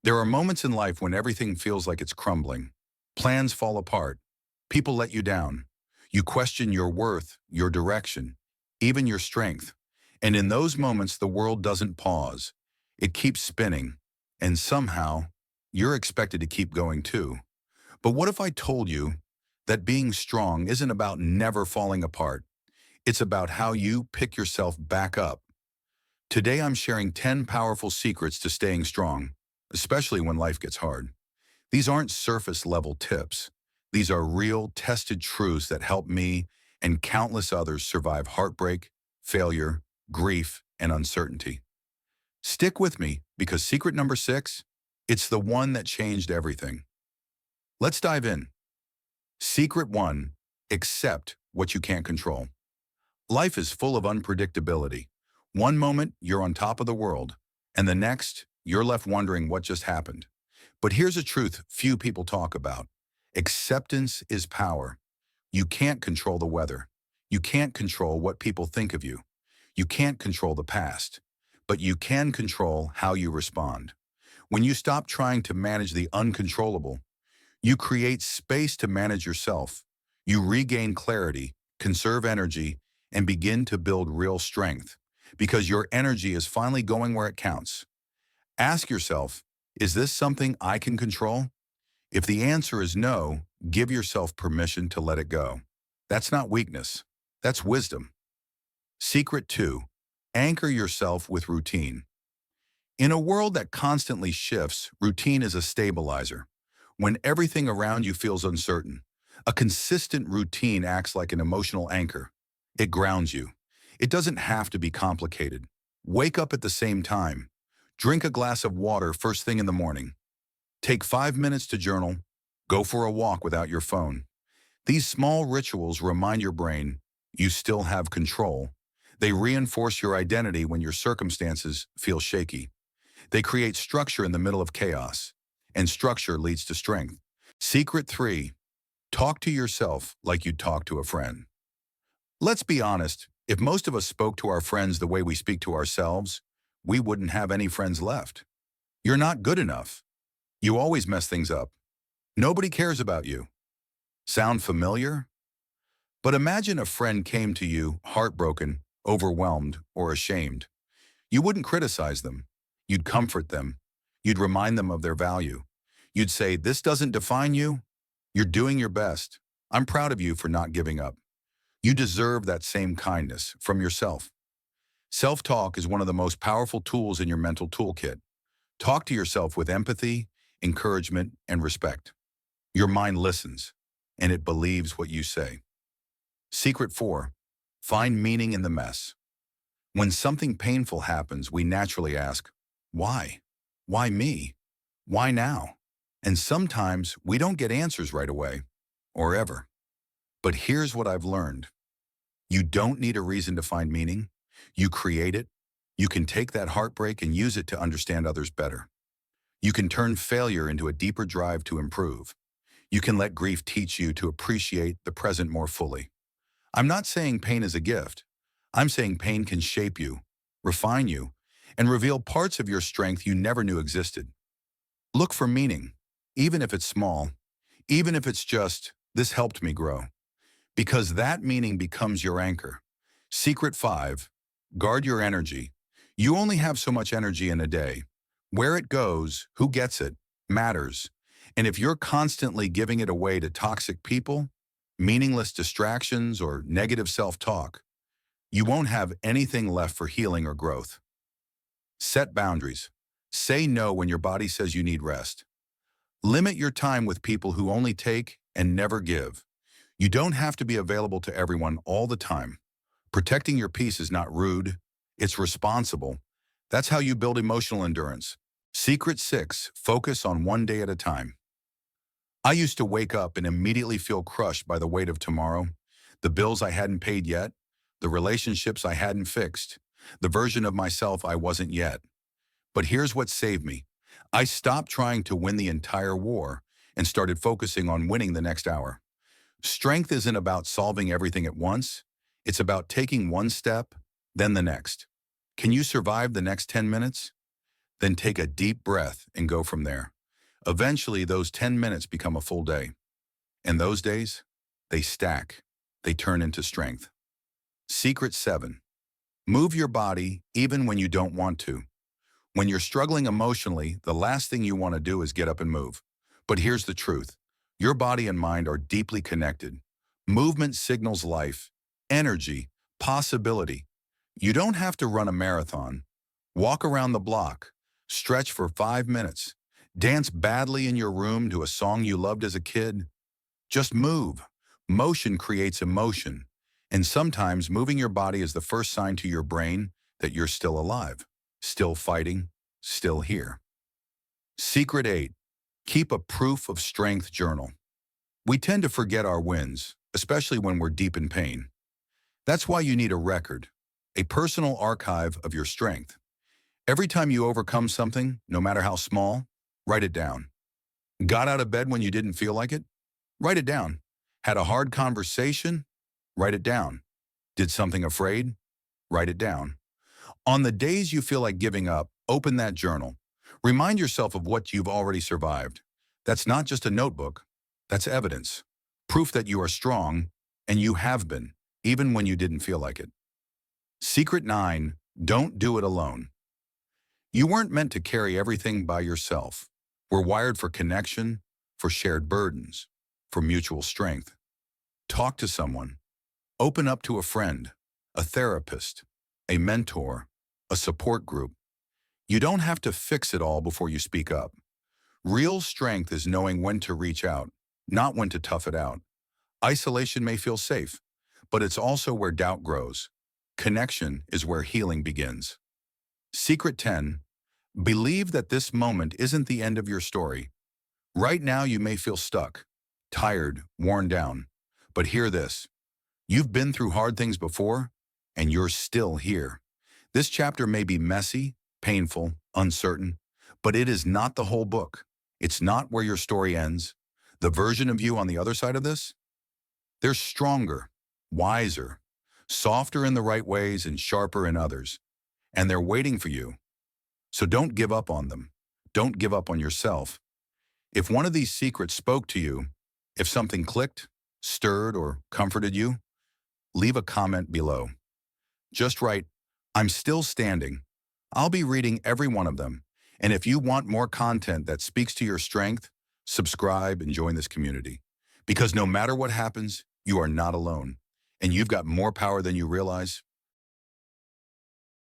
There are moments in life when everything feels like it's crumbling. Plans fall apart. People let you down. You question your worth, your direction, even your strength. And in those moments, the world doesn't pause. It keeps spinning. And somehow, you're expected to keep going too. But what if I told you that being strong isn't about never falling apart? It's about how you pick yourself back up. Today, I'm sharing 10 powerful secrets to staying strong, especially when life gets hard. These aren't surface level tips. These are real, tested truths that help me and countless others survive heartbreak, failure, grief, and uncertainty. Stick with me because secret number 6, it's the one that changed everything. Let's dive in. Secret 1, accept what you can't control. Life is full of unpredictability. One moment, you're on top of the world, and the next, you're left wondering what just happened. But here's a truth few people talk about. Acceptance is power. You can't control the weather. You can't control what people think of you. You can't control the past. But you can control how you respond. When you stop trying to manage the uncontrollable, you create space to manage yourself. You regain clarity, conserve energy, and begin to build real strength because your energy is finally going where it counts. Ask yourself, is this something I can control? If the answer is no, give yourself permission to let it go. That's not weakness. That's wisdom. Secret 2, anchor yourself with routine. In a world that constantly shifts, routine is a stabilizer. When everything around you feels uncertain, a consistent routine acts like an emotional anchor. It grounds you. It doesn't have to be complicated. Wake up at the same time. Drink a glass of water first thing in the morning. Take 5 minutes to journal. Go for a walk without your phone. These small rituals remind your brain you still have control. They reinforce your identity when your circumstances feel shaky. They create structure in the middle of chaos, and structure leads to strength. Secret 3, talk to yourself like you'd talk to a friend. Let's be honest, if most of us spoke to our friends the way we speak to ourselves, we wouldn't have any friends left. You're not good enough. You always mess things up. Nobody cares about you. Sound familiar? But imagine a friend came to you heartbroken, overwhelmed, or ashamed. You wouldn't criticize them. You'd comfort them. You'd remind them of their value. You'd say, this doesn't define you. You're doing your best. I'm proud of you for not giving up. You deserve that same kindness from yourself. Self-talk is one of the most powerful tools in your mental toolkit. Talk to yourself with empathy, encouragement, and respect. Your mind listens, and it believes what you say. Secret 4, find meaning in the mess. When something painful happens, we naturally ask, why? Why me? Why now? And sometimes we don't get answers right away, or ever. But here's what I've learned. You don't need a reason to find meaning. You create it. You can take that heartbreak and use it to understand others better. You can turn failure into a deeper drive to improve. You can let grief teach you to appreciate the present more fully. I'm not saying pain is a gift. I'm saying pain can shape you, refine you, and reveal parts of your strength you never knew existed. Look for meaning, even if it's small, even if it's just, this helped me grow. Because that meaning becomes your anchor. Secret 5, guard your energy. You only have so much energy in a day. Where it goes, who gets it, matters. And if you're constantly giving it away to toxic people, meaningless distractions, or negative self-talk, you won't have anything left for healing or growth. Set boundaries. Say no when your body says you need rest. Limit your time with people who only take and never give. You don't have to be available to everyone all the time. Protecting your peace is not rude, it's responsible. That's how you build emotional endurance. Secret 6, focus on one day at a time. I used to wake up and immediately feel crushed by the weight of tomorrow, the bills I hadn't paid yet, the relationships I hadn't fixed, the version of myself I wasn't yet. But here's what saved me. I stopped trying to win the entire war and started focusing on winning the next hour. Strength isn't about solving everything at once. It's about taking one step, then the next. Can you survive the next 10 minutes? Then take a deep breath and go from there. Eventually, those 10 minutes become a full day. And those days, they stack. They turn into strength. Secret 7. Move your body even when you don't want to. When you're struggling emotionally, the last thing you want to do is get up and move. But here's the truth. Your body and mind are deeply connected. Movement signals life, energy, possibility. You don't have to run a marathon. Walk around the block. Stretch for 5 minutes. Dance badly in your room to a song you loved as a kid. Just move. Motion creates emotion. And sometimes moving your body is the first sign to your brain that you're still alive, still fighting, still here. Secret 8. Keep a proof of strength journal. We tend to forget our wins, especially when we're deep in pain. That's why you need a record, a personal archive of your strength. Every time you overcome something, no matter how small, write it down. Got out of bed when you didn't feel like it? Write it down. Had a hard conversation? Write it down. Did something afraid? Write it down. On the days you feel like giving up, open that journal. Remind yourself of what you've already survived. That's not just a notebook. That's evidence. Proof that you are strong, and you have been, even when you didn't feel like it. Secret 9. Don't do it alone. You weren't meant to carry everything by yourself. We're wired for connection, for shared burdens, for mutual strength. Talk to someone. Open up to a friend, a therapist, a mentor, a support group. You don't have to fix it all before you speak up. Real strength is knowing when to reach out, not when to tough it out. Isolation may feel safe, but it's also where doubt grows. Connection is where healing begins. Secret 10. Believe that this moment isn't the end of your story. Right now you may feel stuck, tired, worn down. But hear this. You've been through hard things before, and you're still here. This chapter may be messy, painful, uncertain, but it is not the whole book. It's not where your story ends. The version of you on the other side of this? They're stronger, wiser, softer in the right ways and sharper in others. And they're waiting for you. So don't give up on them. Don't give up on yourself. If one of these secrets spoke to you, if something clicked, stirred, or comforted you, leave a comment below. Just write, "I'm still standing." I'll be reading every one of them. And if you want more content that speaks to your strength, subscribe and join this community. Because no matter what happens, you are not alone. And you've got more power than you realize.